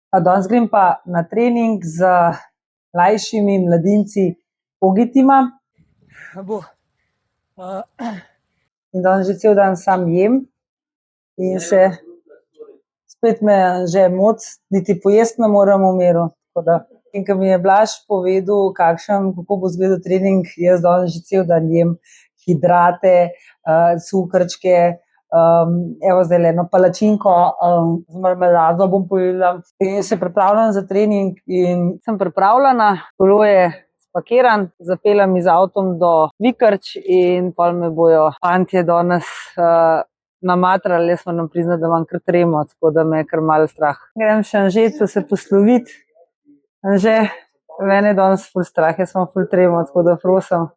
Danes grem pa na trening z mlajšimi mladinci Ogitima. In danes že cel dan sam jem in se spet me že moc, niti pojesti ne morem v miru. In ko mi je Blaž povedal, kako bo izgledal trening, jaz danes že cel dan jem hidrate, cukrčke, evo zdajle eno palačinko z marmelado bom pojedla. In se pripravljam za trening in sem pripravljena, kolo je spakiran, zapeljem z avtom do Vikrč in pol me bojo fantje danes namatrali, jaz moram priznati, da imam kar tremo, tako da me je kar malo strah. Grem še Anžetu se posloviti. Anže, mene je danes ful strah, jaz imam ful tremo, tako da prosim.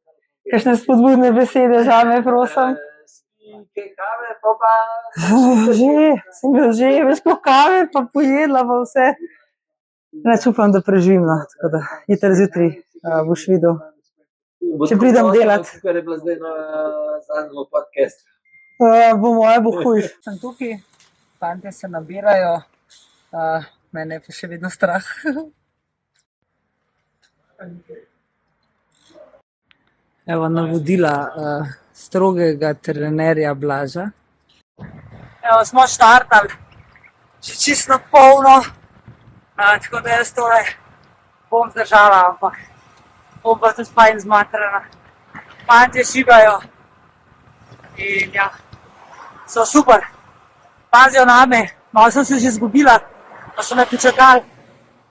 Kakšne spodbudne besede zame, prosim. Kaj kave, pa že, veš, ko kave, pa pojedla pa vse. Neč upam, da preživim, no, tako da jutri zjutraj boš videl. Če pridem delat. Kar je bila zdaj na zadnjem podcastu. Po moje bo hujš. Sem tukaj, fantje se nabirajo, mene je pa še vedno strah. Evo navodila strogega trenerja Blaža. Evo, smo štartali, že čisto polno, tako da jaz tole bom zdržala, ampak bom pa tudi fajn zmatrana. Fantje šibajo in ja, so super, pazijo name, malo sem se že zgubila, pa so me pričakali,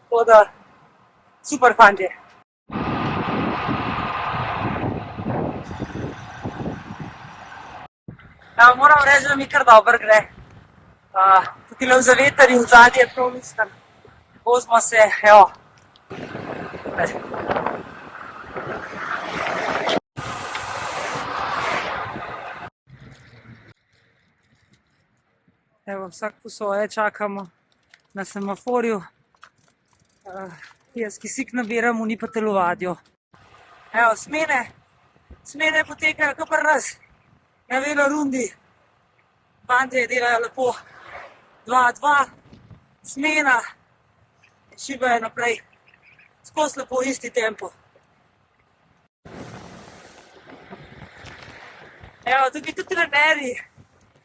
tako da super fantje. Ja, moram reči, da mi kar dobro gre. Tukaj v zavetrju, v zadnji je prav mislim. Vozimo se, evo. Evo, vsak po svoje čakamo na semaforju. Jaz kisik nabiram, oni pa telovadjo. Evo, smene potekajo kar pri nas. Na velo rundi, fantje delajo lepo 2-2, smena, šibajo naprej, skozi lepo isti tempo. Evo, tukaj tudi trenerji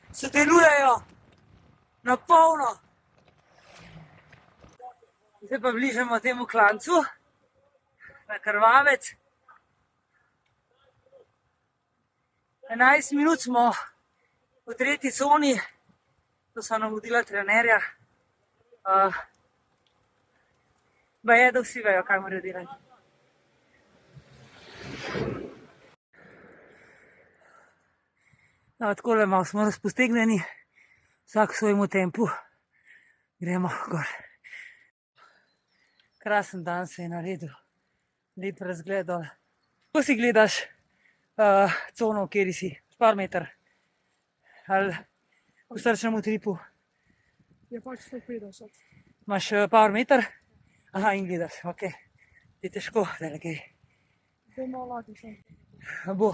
sodelujejo na polno. Zdaj pa bližamo temu klancu, na Krvavec. 11 minut smo v tretji coni, to so navodila trenerja. Baje, da vsi vejo, kaj morajo delati. Takole malo smo razpostegnjeni, vsak v svojemu tempu. Gremo gor. Krasen dan se je naredil, lep razgled dol. Ko si gledaš cono, v kateri si, par meter, ali v srčnem utripu? Je pač 150. Imaš par meter? Aha, in gledaš, ok. Je težko, da je kaj. Bo malo lati še. Bo.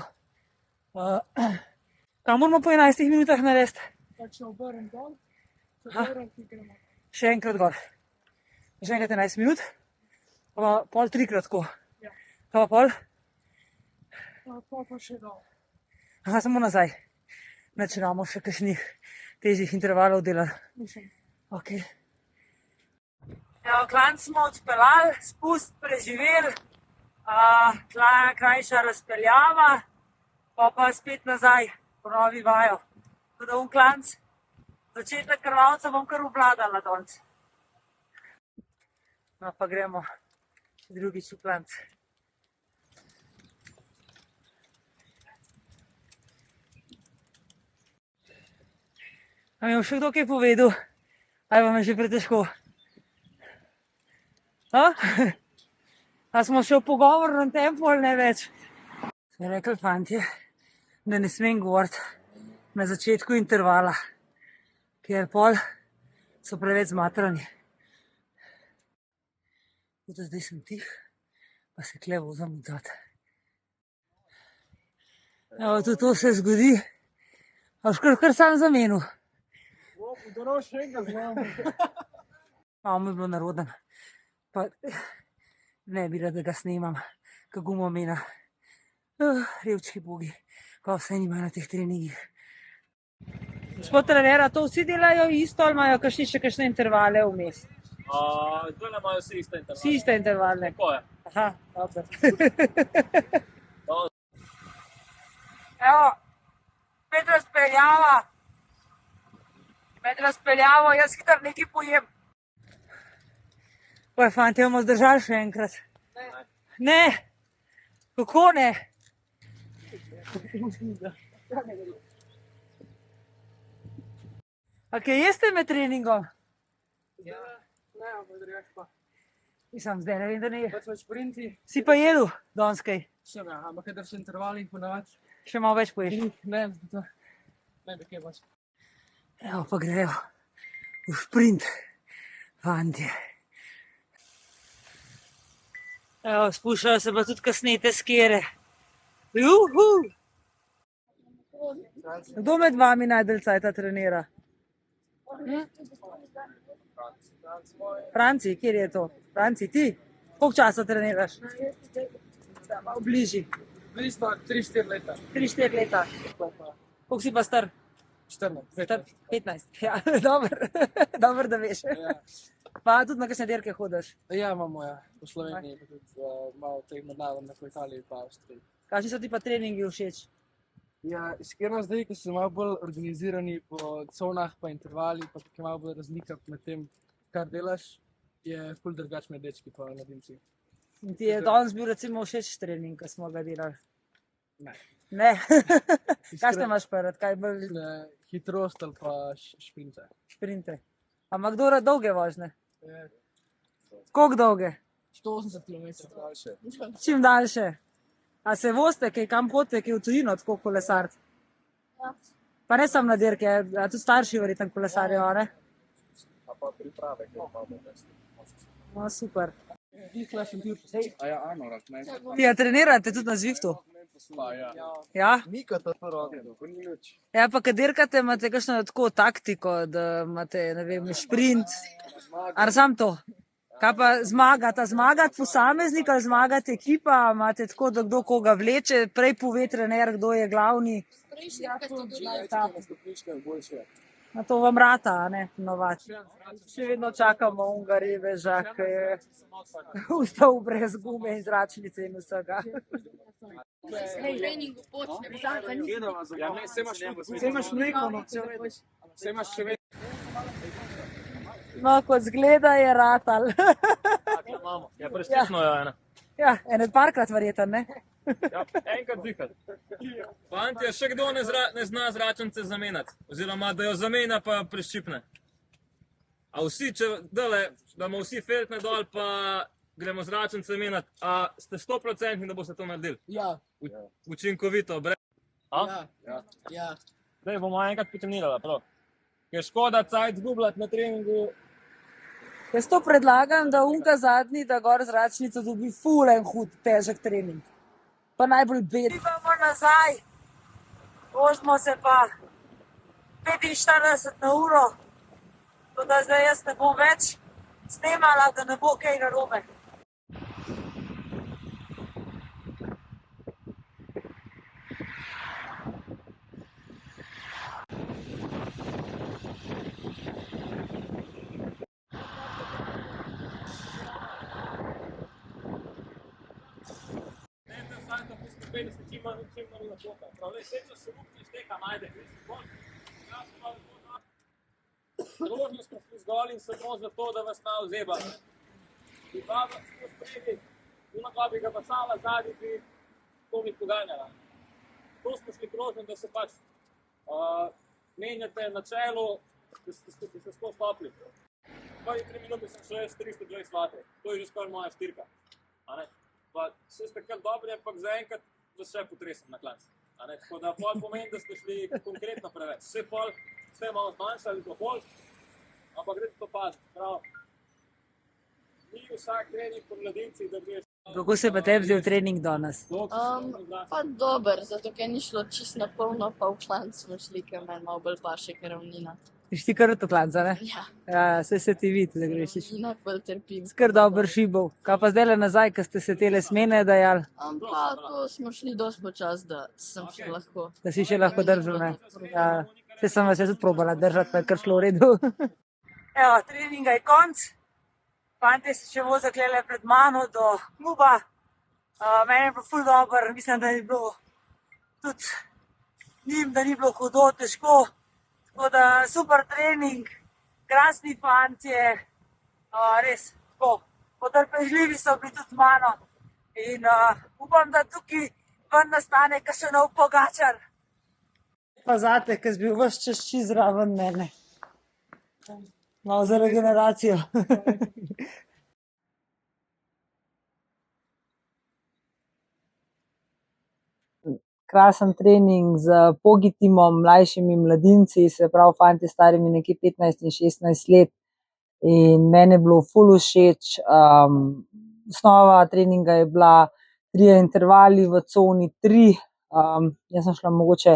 Kaj moramo po 11 minutah narediti? Pač se obrnem dol, se obrnem in gremo. Še enkrat gor. Še enkrat 11 minut, pa pol trikrat tako. Ja. Kaj pa pol? Pa še dol. Aha, samo nazaj. Neč ramo še kakšnih težjih intervalov delati. Mislim. Ok. Evo, klanc smo odpeljali, spust preživeli, krajša razpeljava, pa spet nazaj, ponovi vajo. Tako da klanc, začetek Krvavca bom kar obvladala danes. No, pa gremo drugič v klanc. A mi je še kdo kaj povedal? Ali vam je že pretežko? A smo še v pogovornem tempu ali ne več? So rekli fantje, da ne smem govoriti na začetku intervala, ker pol so preveč zmatrani. Zdaj sem tih, pa se tule vozim odzad. Evo, tudi to se zgodi. A boš kar sam zamenil? Da še enega znam. Malo mi je bilo naroden. Pa ne bi rad, da ga snemam, kako gumo mena. Revčki bogi, pa vse nima na teh treningih. Gospod trenera, to vsi delajo isto ali imajo še kakšne intervale vmes? Zdaj imajo vsi iste intervale. Vsi iste intervale. Tako je. Aha, dobro. Evo, med razpeljavo, jaz hitro nekaj pojem. Pa fantje, bomo zdržali še enkrat. Ne. Kako ne? A kaj jeste med treningom? Ja, ne, ampak drugače pa. Mislim, zdaj ne vem, da ne je. Pač v sprinti, Si pa jedel danes kaj? sem ja, ampak kadar so intervali ponavadi. Še malo več poješ. Ne, zato ne bi kaj pač. Evo pa grejo v sprint, fantje. Evo, spuščajo se pa tudi kasnete skere. Juhu! Kdo med vami najdel cajta trenira? Franci, kjer je to? Franci, ti? Koliko časa treniraš? Malo bližji. Bili smo 3-4 leta. 3-4 leta. Koliko si pa star? 14, 15. Ja, dobro. Dobro, da veš. Ja. Pa tudi na kakšne dirke hodiš. Ja, imamo ja, v Sloveniji, pa tudi malo teh mednarodnih v Italiji pa Avstriji. Kakšni so ti pa treningi všeč? Ja, iskreno zdaj, ko so malo bolj organizirani po conah pa intervali, pa tako je malo bolj razlika med tem, kar delaš, je ful drugač med dečki pa mladinci. In ti je danes bil recimo všeč trening, ko smo ga delali? Ne. Ne? Kaj ste imaš prvi, kaj bolj Hitrost ali pa šprinte. šprinte? Ampak kdo rad dolge vožnje? Je Koliko dolge? 180 km daljše. Čim daljše. A se vozite, kaj kam hodite, kaj v tujino, tako kolesariti? Pa ne samo na dirke, a tudi starši verjetno kolesarijo, ne? A pa priprave, ki imamo vesti. No, super. A ja, anorak, ne? Ti ja trenirate tudi na Zwiftu? Pa ja. Ja? Nika to radi, to ni nič. Ja, pa kad dirkate, imate kakšno tako taktiko, da imate, ne vem, šprint, ali sam to? Kaj pa zmagata? Zmagati posameznik ali zmagati ekipa? Imate tako, da kdo koga vleče? Prej pove trener, kdo je glavni. Stopnička je boljše. Na to vam rata, a ne, novač. Še vedno čakamo unga reveža, ki je vstal brez gume in zračnice in vsega. treningu počne, Ja, ne, se imaš mleko, no, Se imaš še vedno. No, kot zgleda je ratal. Imamo. Ja, prestižno je ena. Ja, ene parkrat verjetno, ne? Ja, enkrat dvikrat. Fantje, še kdo ne zna zračnice zamenjati? Oziroma, da jo zamenja pa preščipne. A vsi, če damo vsi feltne dol, pa gremo zračnice menjati, a ste 100% da boste to naredili? Ja, Učinkovito, brez. A? ja. Zdaj bomo enkrat potrenirali, prav. Ker škoda cajt zgubljati na treningu. Jaz to predlagam, da unka zadnji, da gor zračnica dobi ful en hud, težek trening. Pa najbolj bed. Idemo nazaj. Vozimo se pa 45 na uro. Tako zdaj jaz ne bom več snemala, da ne bo kaj narobe. Rožni smo šli zgolj in samo zato, da vas malo zeba. In pa smo spredi, ima bi ga pasala zadnji, bi komik poganjala. To smo šli krožno, da se pač menjate na čelu, da ste skozi topli. Prvi 3 minute sem šel 320 vatov, to je že skoraj moja štirka. Pa vse ste kar dobri, ampak zaenkrat vas še potresem na klanc. Tako da pol pomeni, da ste šli konkretno preveč. Vse pol ste malo zmanjšali do pol, ampak gre to paziti. Prav, ni vsak trening po mladinci, da greš. Kako se pa tebi zdel trening danes? Pa dober, zato ker ni šlo čisto na polno, pa v klanc smo šli, ker meni malo bolj paše, ker ravnina. Greš ti kar v klanca, ne? Ja, Ja, se ti vidi, da greš. najbolj trpim. Kar dober šibov. Kaj pa zdaj nazaj, ko ste se tele smene dajali, Pa to smo šli dosti počas, da sem še lahko. da si še lahko držal, ne? Ja, se sem vas jaz tudi probala držati, pa je kar šlo v redu. Evo, treninga je konc. Fantje se še vozijo tukajle pred mano do kluba. Meni je bilo ful dobro, mislim, da je bilo tudi njim, da ni bilo hudo, težko. Tako da super trening, krasni fantje, res tako. Potrpežljivi so bili tudi z mano in upam, da tukaj ven nastane kakšen nov Pogačar. Pa zate, ki si bil ves čas čisto zraven mene. Malo za regeneracijo. Krasen trening z Pogi timom, mlajšimi mladinci, se pravi fanti starimi nekje 15 in 16 let. In meni je bilo ful všeč. Osnova treninga je bila 3 intervali v coni 3. Jaz sem šla mogoče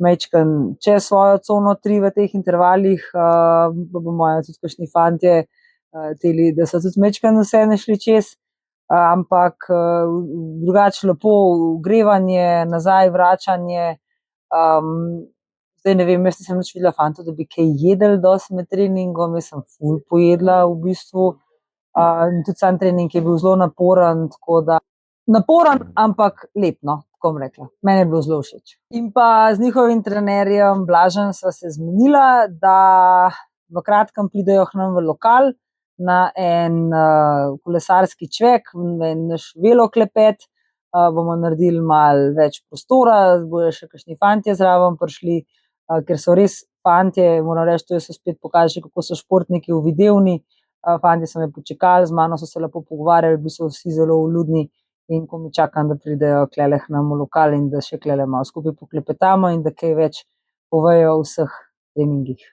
majčkeno čez svojo cono 3 v teh intervalih, pa bomo tudi kakšni fantje teli, da so tudi majčkeno vseeno šli čez. Ampak drugače lepo ogrevanje, nazaj vračanje. Zdaj ne vem, jaz nisem nič videla fantov, da bi kaj jedli dosti med treningom, jaz sem ful pojedla v bistvu. In tudi sam trening je bil zelo naporen, tako da naporen, ampak lep, no, tako bom rekla. Meni je bilo zelo všeč. In pa z njihovim trenerjem Blažem sva se zmenila, da v kratkem pridejo k nam v lokal na en kolesarski čvek, en naš veloklepet. Bomo naredili malo več prostora, bojo še kakšni fantje zraven prišli, ker so res fantje, moram reči, to so spet pokazali, kako so športniki uvidevni. Fantje so me počakali, z mano so se lepo pogovarjali, bili so vsi zelo vljudni in ko mi čakam, da pridejo klele k nam v lokal in da še klele malo skupaj poklepetamo in da kaj več povejo o vseh treningih.